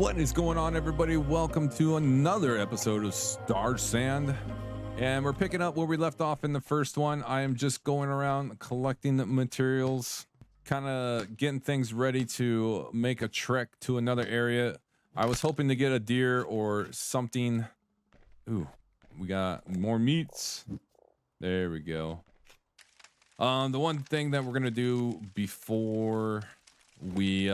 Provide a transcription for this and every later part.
What is going on, everybody? Welcome to another episode of Starsand, and we're picking up where we left off in the first one. I am just going around collecting the materials, kind of getting things ready to make a trek to another area. I was hoping to get a deer or something. Ooh, we got more meats. There we go. The one thing that we're gonna do before we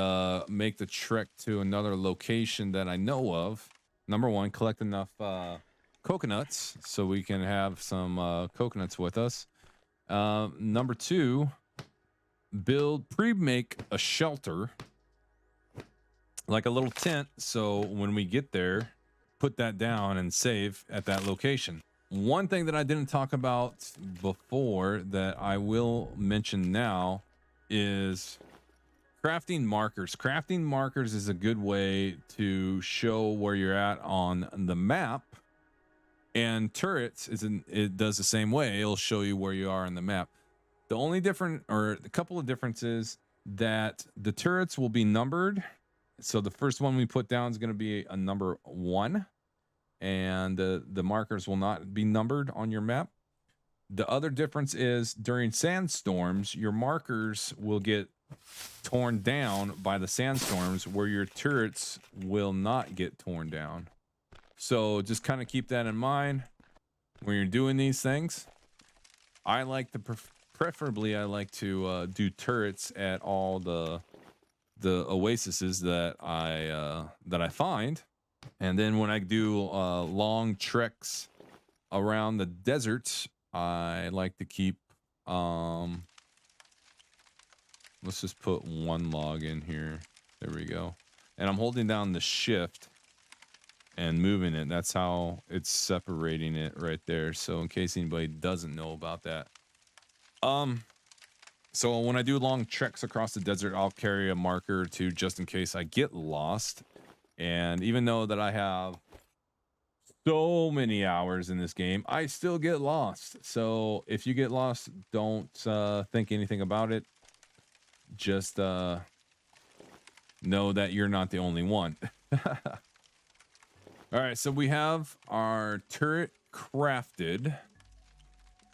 make the trek to another location that I know of, number one, collect enough coconuts so we can have some coconuts with us. Number two, pre-make a shelter, like a little tent, so when we get there, put that down and save at that location. One thing that I didn't talk about before that I will mention now is crafting markers. Crafting markers is a good way to show where you're at on the map, and turrets it does the same way. It'll show you where you are on the map. The only different, or a couple of differences, that the turrets will be numbered. So the first one we put down is going to be a number 1, and the markers will not be numbered on your map. The other difference is during sandstorms, your markers will get torn down by the sandstorms, where your turrets will not get torn down. So just kind of keep that in mind when you're doing these things. I like to preferably I like to do turrets at all the oases that I find, and then when I do long treks around the desert, I like to keep let's just put one log in here. There we go. And I'm holding down the shift and moving it. That's how it's separating it right there. So in case anybody doesn't know about that. So when I do long treks across the desert, I'll carry a marker or two just in case I get lost. And even though that I have so many hours in this game, I still get lost. So if you get lost, don't think anything about it. Just know that you're not the only one. All right, so we have our turret crafted,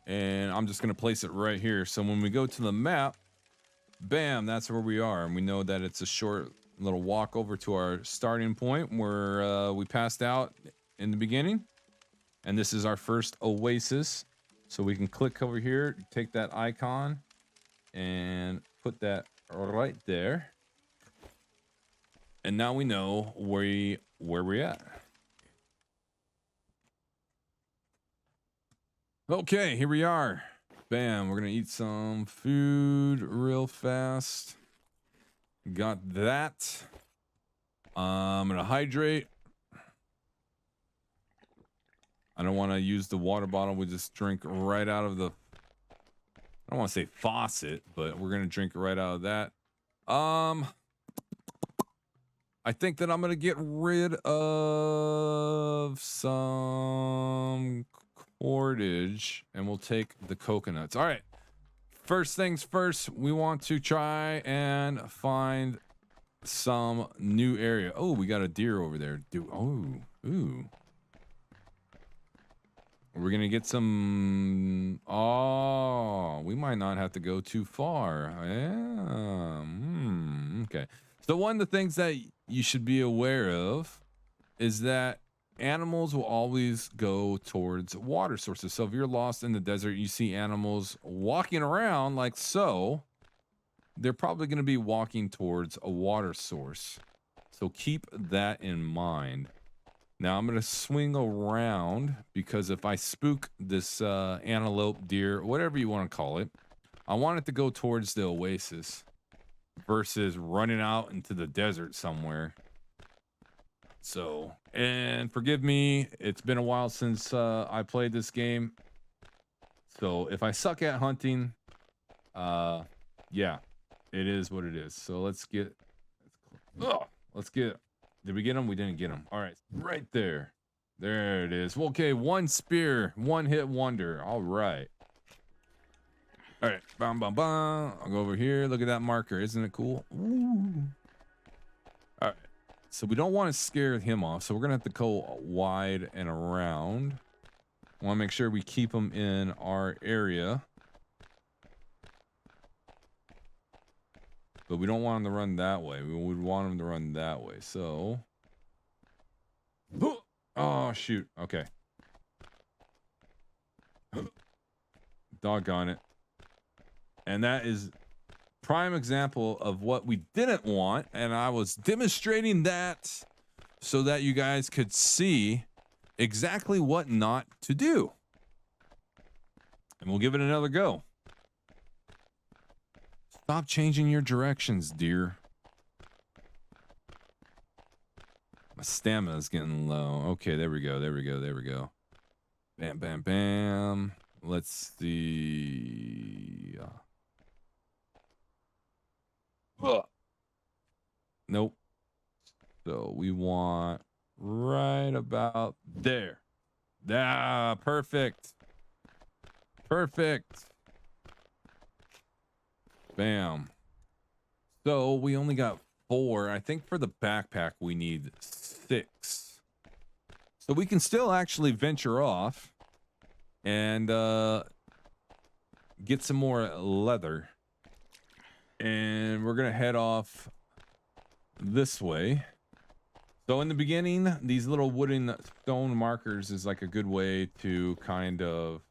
and I'm just gonna place it right here. So when we go to the map, bam, that's where we are, and we know that it's a short little walk over to our starting point where we passed out in the beginning, and this is our first oasis. So we can click over here, take that icon, and put that right there, and now we know where we're at. Okay, here we are. Bam, we're gonna eat some food real fast. Got that. I'm gonna hydrate. I don't want to use the water bottle. We just drink right out of the, I don't want to say faucet, but we're gonna drink right out of that. I think that I'm gonna get rid of some cordage, and we'll take the coconuts. All right. First things first, we want to try and find some new area. Oh, we got a deer over there. Ooh. We're gonna get some. Oh, we might not have to go too far. Yeah. Okay. So one of the things that you should be aware of is that animals will always go towards water sources. So if you're lost in the desert, you see animals walking around like so, they're probably going to be walking towards a water source. So keep that in mind. Now I'm going to swing around, because if I spook this antelope, deer, whatever you want to call it, I want it to go towards the oasis versus running out into the desert somewhere. So, and forgive me, it's been a while since I played this game. So if I suck at hunting, yeah, it is what it is. So let's get, did we get him? We didn't get him. All right, right there. There it is. Okay, one spear, one hit wonder. All right. All right, bam, bam, bam. I'll go over here. Look at that marker. Isn't it cool? Ooh. All right. So we don't want to scare him off. So we're going to have to go wide and around. Want to make sure we keep him in our area. But we don't want him to run that way. We would want him to run that way. So. Oh, shoot. Okay. Doggone it. And that is prime example of what we didn't want. And I was demonstrating that so that you guys could see exactly what not to do. And we'll give it another go. Stop changing your directions, dear. My stamina is getting low. Okay, there we go. There we go. There we go. Bam, bam, bam. Let's see. Nope. So we want right about there. Ah, perfect. Perfect. Bam. So we only got 4. I think for the backpack we need 6. So we can still actually venture off and get some more leather. And we're gonna head off this way. So in the beginning, these little wooden stone markers is like a good way to kind of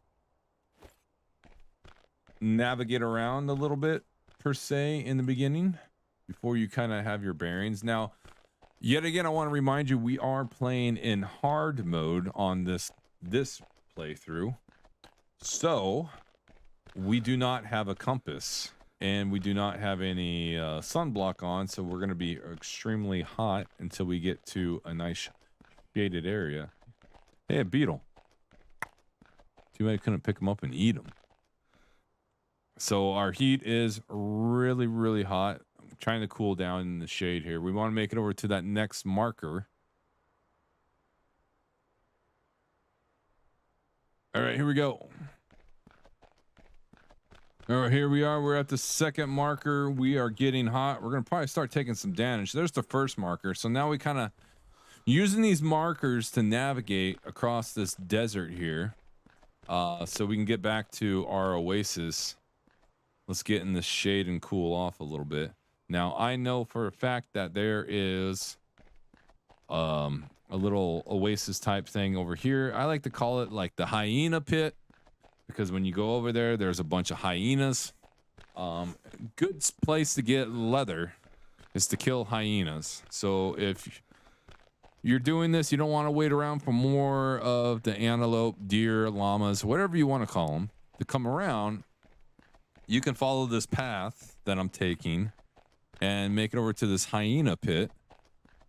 navigate around a little bit per se in the beginning before you kind of have your bearings. Now, yet again, I want to remind you, we are playing in hard mode on this playthrough. So we do not have a compass and we do not have any sunblock on. So we're going to be extremely hot until we get to a nice shaded area. Hey, a beetle. Too bad I couldn't pick them up and eat them. So our heat is really, really hot. I'm trying to cool down in the shade here. We want to make it over to that next marker. All right, here we go. All right, here we are. We're at the second marker. We are getting hot. We're going to probably start taking some damage. There's the first marker. So now we kind of using these markers to navigate across this desert here. So we can get back to our oasis. Let's get in the shade and cool off a little bit. Now, I know for a fact that there is a little oasis type thing over here. I like to call it like the hyena pit because when you go over there, there's a bunch of hyenas. Good place to get leather is to kill hyenas. So if you're doing this, you don't want to wait around for more of the antelope, deer, llamas, whatever you want to call them, to come around. You can follow this path that I'm taking and make it over to this hyena pit.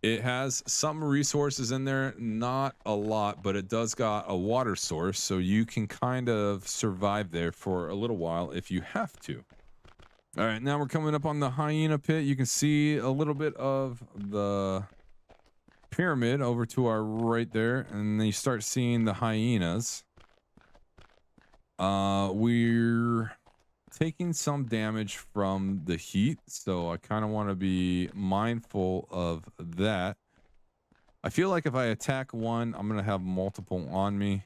It has some resources in there, not a lot, but it does got a water source, so you can kind of survive there for a little while if you have to. All right, now we're coming up on the hyena pit. You can see a little bit of the pyramid over to our right there, and then you start seeing the hyenas. We're taking some damage from the heat, so I kind of want to be mindful of that. I feel like if I attack one, I'm gonna have multiple on me.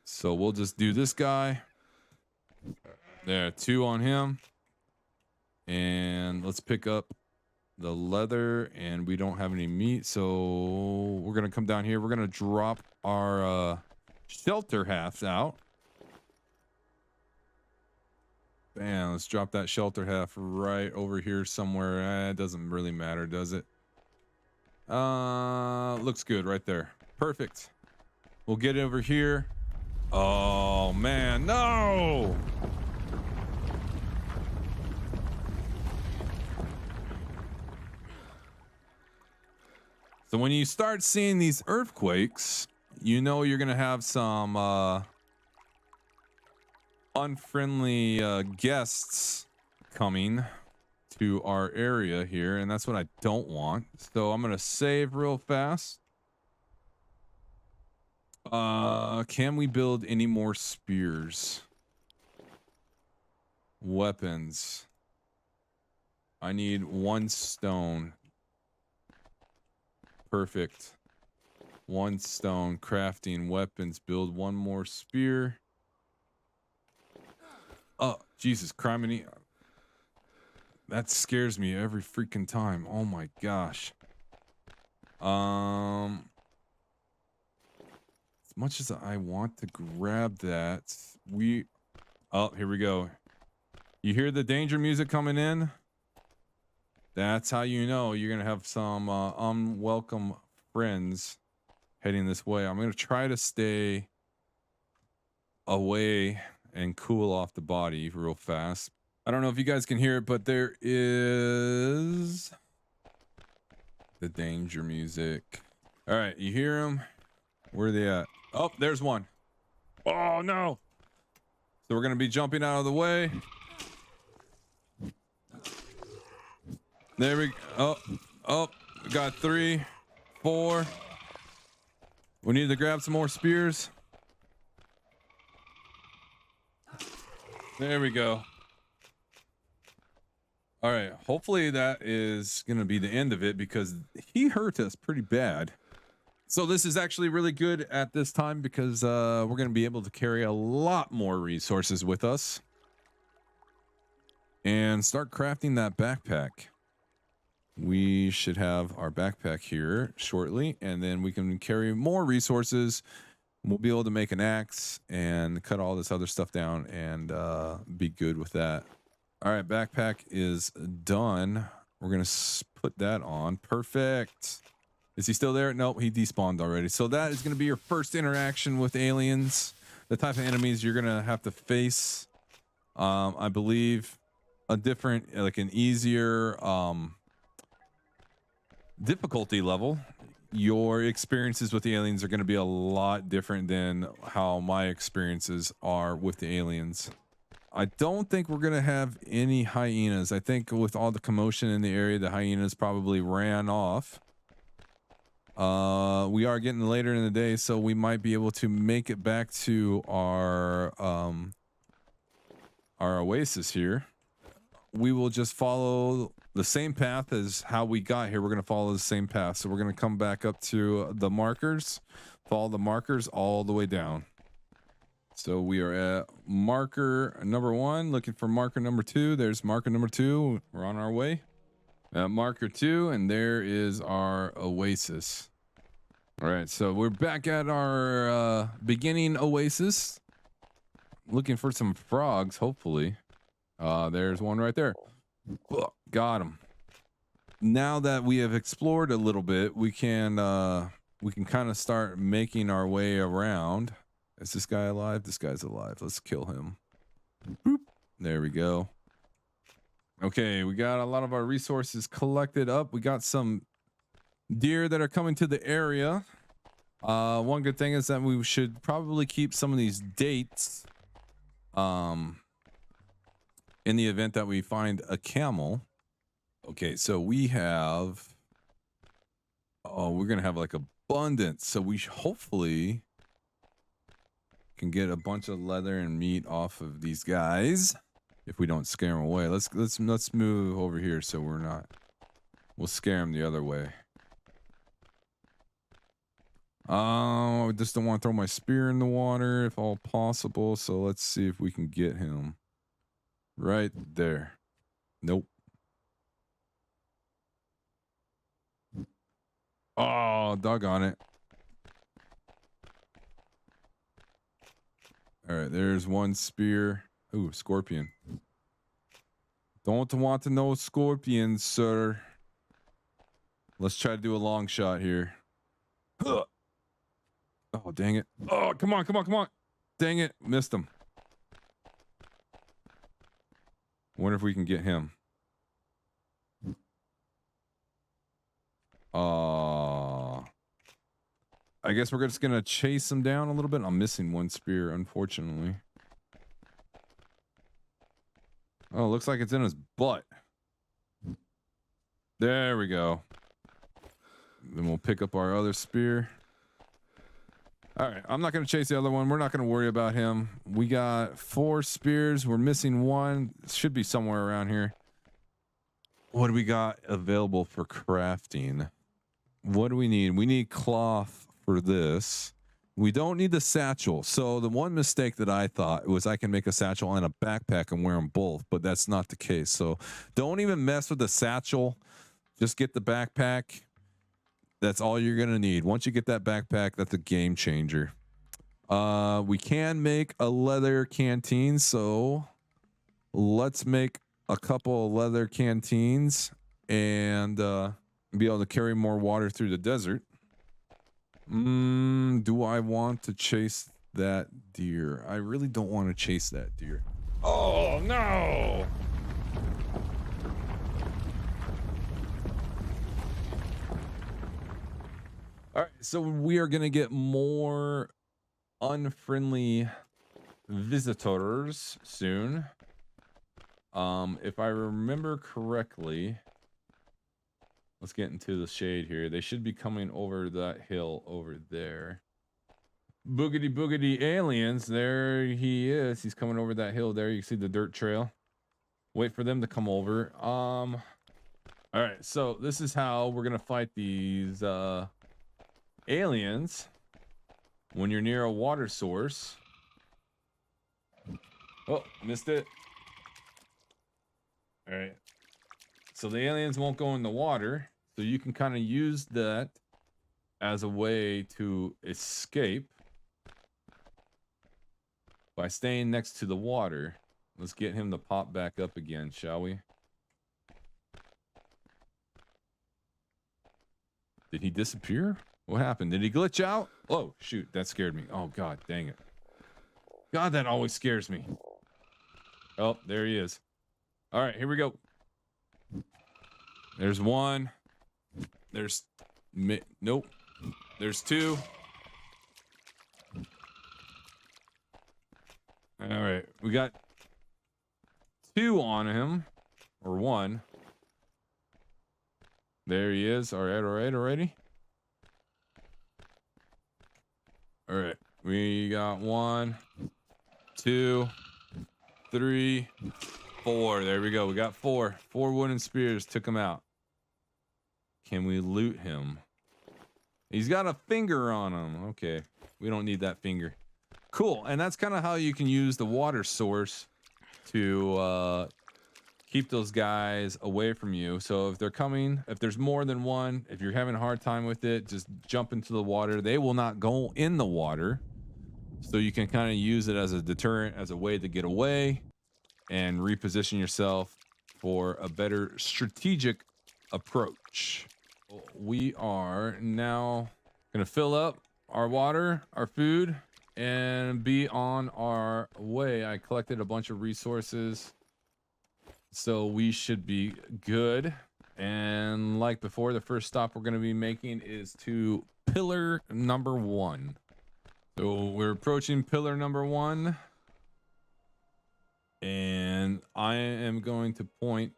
So we'll just do this guy. There, 2 on him. And let's pick up the leather, and we don't have any meat, so we're gonna come down here. We're gonna drop our shelter halves out. Bam, let's drop that shelter half right over here somewhere. It doesn't really matter, does it? Looks good right there. Perfect. We'll get over here. Oh man, no! So when you start seeing these earthquakes, you know you're gonna have some unfriendly guests coming to our area here, and that's what I don't want. So I'm gonna save real fast. Can we build any more spears? Weapons. I need 1 stone. Perfect. 1 stone. Crafting weapons. Build 1 more spear. Oh, Jesus, criminy. That scares me every freaking time. Oh my gosh. As much as I want to grab that, oh, here we go. You hear the danger music coming in? That's how you know you're gonna have some unwelcome friends heading this way. I'm gonna try to stay away and cool off the body real fast. I don't know if you guys can hear it, but there is the danger music. All right, you hear them? Where are they at? Oh, there's one. Oh no. So we're gonna be jumping out of the way. There we go. Oh, we got 3, 4. We need to grab some more spears. There we go. All right, hopefully that is going to be the end of it because he hurt us pretty bad. So this is actually really good at this time because we're going to be able to carry a lot more resources with us and start crafting that backpack. We should have our backpack here shortly, and then we can carry more resources. We'll be able to make an axe and cut all this other stuff down and be good with that. All right, backpack is done. We're going to put that on. Perfect. Is he still there? Nope, he despawned already. So that is going to be your first interaction with aliens. The type of enemies you're going to have to face. I believe a different, like an easier difficulty level. Your experiences with the aliens are going to be a lot different than how my experiences are with the aliens. I don't think we're going to have any hyenas. I think with all the commotion in the area, the hyenas probably ran off. We are getting later in the day, so we might be able to make it back to our oasis here. We will just follow the same path as how we got here. We're going to follow the same path. So we're going to come back up to the markers, follow the markers all the way down. So we are at marker number 1, looking for marker number 2. There's marker number 2. We're on our way. Marker 2, and there is our oasis. All right, so we're back at our beginning oasis. Looking for some frogs, hopefully. There's one right there. Got him. Now that we have explored a little bit, we can kind of start making our way around. Is this guy alive? This guy's alive. Let's kill him. Boop. There we go. Okay, we got a lot of our resources collected up. We got some deer that are coming to the area. One good thing is that we should probably keep some of these dates in the event that we find a camel. Okay, so we have we're gonna have like abundance, so we hopefully can get a bunch of leather and meat off of these guys if we don't scare them away. Let's move over here so we'll scare them the other way. I just don't want to throw my spear in the water if all possible, so let's see if we can get him right there. Nope. Oh, doggone it. All right, there's one spear. Ooh, scorpion. Don't want to know scorpions, sir. Let's try to do a long shot here. Oh, dang it. Oh, come on. Dang it. Missed him. Wonder if we can get him. I guess we're just gonna chase him down a little bit. I'm missing one spear, unfortunately. Oh, looks like it's in his butt. There we go. Then we'll pick up our other spear. All right, I'm not gonna chase the other one. We're not gonna worry about him. We got 4 spears. We're missing one. It should be somewhere around here. what do we got available for crafting? What do we need? We need cloth for this. We don't need the satchel. So the one mistake that I thought was I can make a satchel and a backpack and wear them both, but that's not the case. So don't even mess with the satchel. Just get the backpack. That's all you're going to need. Once you get that backpack, that's a game changer. We can make a leather canteen. So let's make a couple of leather canteens and be able to carry more water through the desert. Do I want to chase that deer? I really don't want to chase that deer. Oh no! All right, so we are gonna get more unfriendly visitors soon. If I remember correctly, let's get into the shade here. They should be coming over that hill over there. Boogity boogity aliens. There he is. He's coming over that hill there. You can see the dirt trail. Wait for them to come over. All right, so this is how we're gonna fight these aliens when you're near a water source. Oh, missed it. All right, so the aliens won't go in the water, so you can kind of use that as a way to escape by staying next to the water. Let's get him to pop back up again, shall we? Did he disappear? What happened? Did he glitch out? Oh, shoot, that scared me. Oh, God, dang it. God, that always scares me. Oh, there he is. All right, here we go. There's one. There's... Nope. There's two. All right, we got two on him. Or one. There he is. All right, already. All right, we got 1, 2, 3, 4. There we go. We got 4 wooden spears. Took him out. Can we loot him? He's got a finger on him. Okay, we don't need that finger. Cool. And that's kind of how you can use the water source to keep those guys away from you. So if they're coming, if there's more than one, if you're having a hard time with it, just jump into the water. They will not go in the water. So you can kind of use it as a deterrent, as a way to get away and reposition yourself for a better strategic approach. We are now going to fill up our water, our food, and be on our way. I collected a bunch of resources, so we should be good. And like before, the first stop we're going to be making is to pillar number 1. So we're approaching pillar number 1. And I am going to point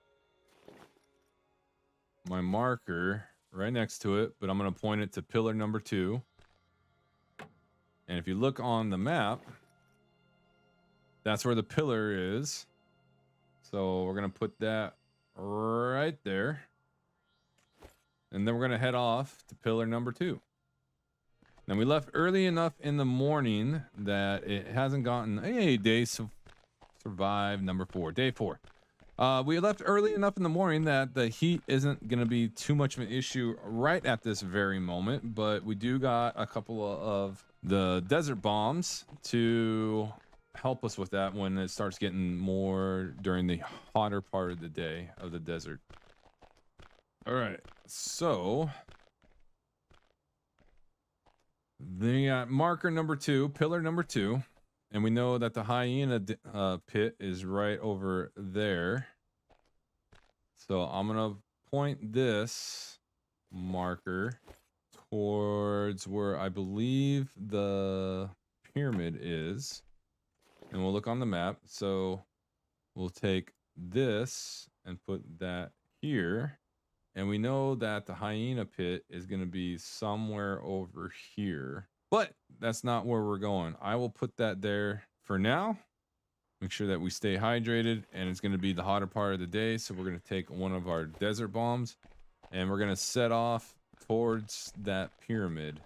my marker right next to it, but I'm going to point it to pillar number 2. And if you look on the map, that's where the pillar is. So we're going to put that right there. And then we're going to head off to pillar number 2. Now we left early enough in the morning that it hasn't gotten a day survive number 4, day 4. We left early enough in the morning that the heat isn't going to be too much of an issue right at this very moment, but we do got a couple of the desert bombs to help us with that when it starts getting more during the hotter part of the day of the desert. All right, so then you got marker number 2, pillar number 2, and we know that the hyena pit is right over there. So I'm gonna point this marker towards where I believe the pyramid is, and we'll look on the map. So we'll take this and put that here, and we know that the hyena pit is going to be somewhere over here, but that's not where we're going. I will put that there for now, Make sure that we stay hydrated, and it's going to be the hotter part of the day. So we're going to take one of our desert bombs and we're going to set off towards that pyramid,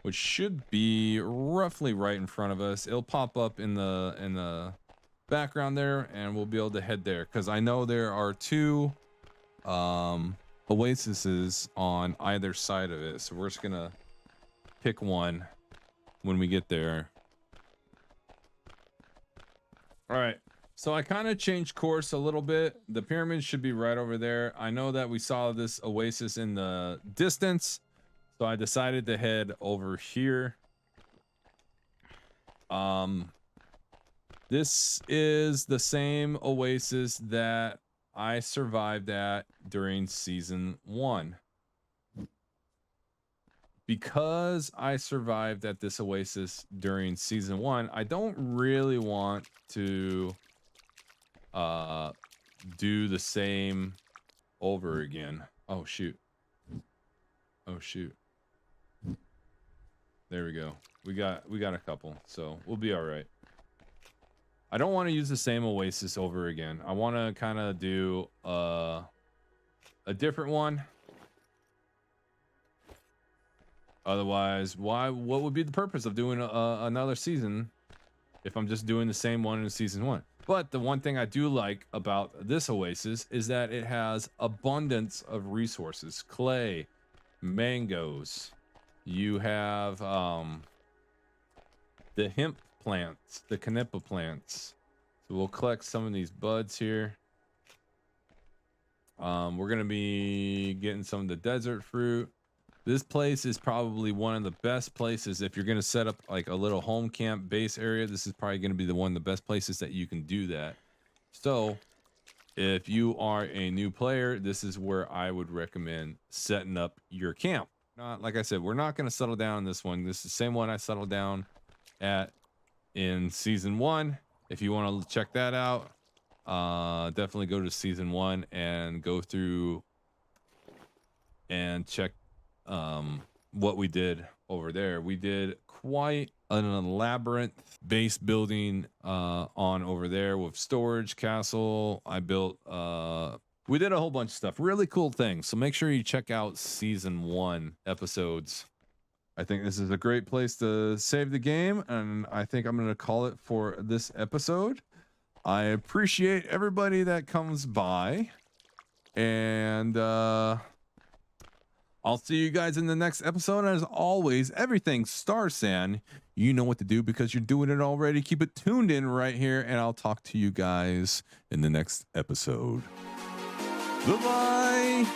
which should be roughly right in front of us. It'll pop up in the background there, and we'll be able to head there, because I know there are two oases on either side of it. So we're just gonna pick one when we get there. All right, so I kind of changed course a little bit. The pyramid should be right over there. I know that we saw this oasis in the distance, so I decided to head over here. This is the same oasis that I survived at during season 1. Because I survived at this oasis during season 1, I don't really want to do the same over again. Oh shoot. Oh shoot. There we go. We got a couple, so we'll be all right. I don't want to use the same oasis over again. I want to kind of do a different one. Otherwise, what would be the purpose of doing another season if I'm just doing the same one in season 1? But the one thing I do like about this oasis is that it has abundance of resources: clay, mangoes. You have the hemp plants, the canipa plants. So we'll collect some of these buds here. We're gonna be getting some of the desert fruit. This place is probably one of the best places if you're gonna set up like a little home camp base area. This is probably gonna be one of the best places that you can do that. So if you are a new player, this is where I would recommend setting up your camp. Like I said, we're not gonna settle down on this one. This is the same one I settled down at in season 1. If you want to check that out, definitely go to season 1 and go through and check what we did over there. We did quite an elaborate base building on over there with storage castle. I built we did a whole bunch of stuff, really cool things. So make sure you check out season 1 episodes. I think this is a great place to save the game, and I think I'm going to call it for this episode. I appreciate everybody that comes by, and I'll see you guys in the next episode. As always, everything Starsand, you know what to do because you're doing it already. Keep it tuned in right here, and I'll talk to you guys in the next episode. Goodbye.